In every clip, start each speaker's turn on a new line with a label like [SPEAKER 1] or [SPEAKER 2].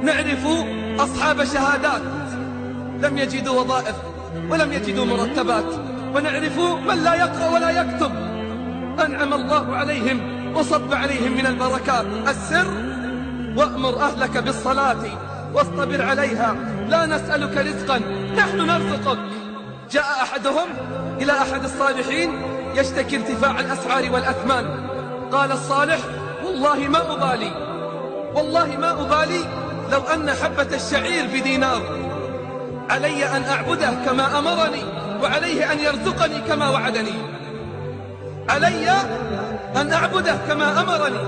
[SPEAKER 1] نعرف أصحاب شهادات لم يجدوا وظائف ولم يجدوا مرتبات، ونعرف من لا يقرأ ولا يكتب أنعم الله عليهم وصب عليهم من البركات. السر: وأمر أهلك بالصلاة واصطبر عليها لا نسألك رزقا نحن نرزقك. جاء أحدهم إلى أحد الصالحين يشتكي ارتفاع الأسعار والأثمان. قال الصالح: والله ما أبالي لو أن حبة الشعير بدينار، علي أن أعبده كما أمرني وعليه أن يرزقني كما وعدني. علي أن أعبده كما أمرني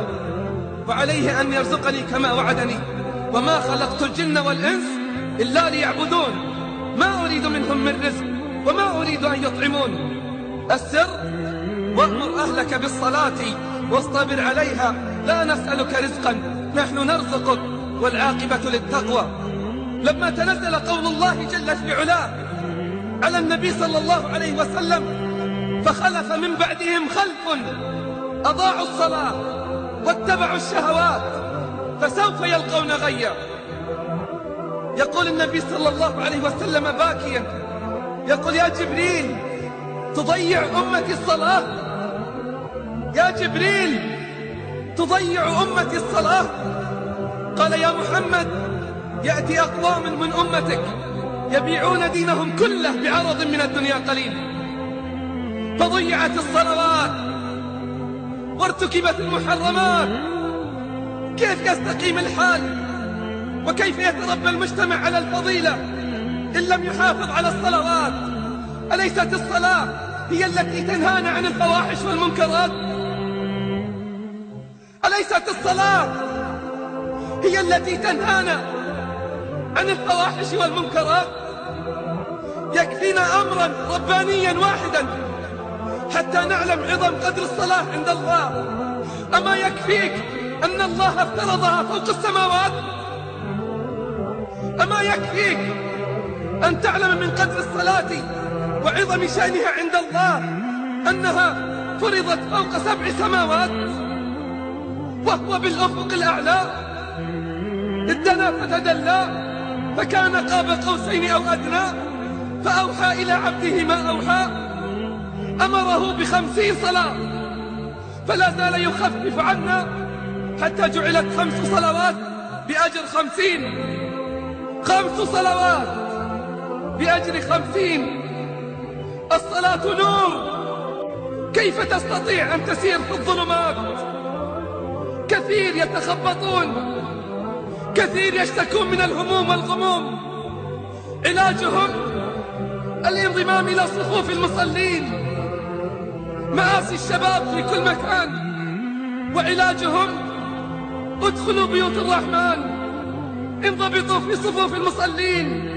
[SPEAKER 1] وعليه أن يرزقني كما وعدني. وما خلقت الجن والإنس إلا ليعبدون، ما أريد منهم من رزق وما أريد أن يطعمون. السر: وأمر أهلك بالصلاة واصطبر عليها لا نسألك رزقا نحن نرزقك والعاقبة للتقوى. لما تنزل قول الله جل في علاه على النبي صلى الله عليه وسلم: فخلف من بعدهم خلف أضاعوا الصلاة واتبعوا الشهوات فسوف يلقون غيا. يقول النبي صلى الله عليه وسلم باكيا، يقول: يا جبريل تضيع أمتي الصلاة، يا جبريل تضيع أمتي الصلاة. قال: يا محمد يأتي أقوام من أمتك يبيعون دينهم كله بعرض من الدنيا قليل، فضيعت الصلوات وارتكبت المحرمات، كيف يستقيم الحال وكيف يتربى المجتمع على الفضيلة إن لم يحافظ على الصلوات؟ أليست الصلاة هي التي تنهانا عن الفواحش والمنكرات؟ أليست الصلاة هي التي تنهانا عن الفواحش والمنكرات؟ يكفينا أمرا ربانيا واحدا حتى نعلم عظم قدر الصلاة عند الله. أما يكفيك أن الله افترضها فوق السماوات؟ أما يكفيك أن تعلم من قدر الصلاة وعظم شأنها عند الله أنها فرضت فوق 7 سماوات وهو بالأفق الأعلى؟ ادنا فتدلى فكان قاب قوسين أو أدنى فأوحى إلى عبده ما أوحى. أمره ب50 صلاة فلا زال يخفف عنا حتى جعلت 5 صلوات بأجر 50، 5 صلوات بأجر 50. الصلاة نور، كيف تستطيع أن تسير في الظلمات؟ كثير يتخبطون، كثير يشتكون من الهموم والغموم، علاجهم الانضمام إلى صفوف المصلين. مآسي الشباب في كل مكان، وعلاجهم ادخلوا بيوت الرحمن، انضبطوا في صفوف المصلين.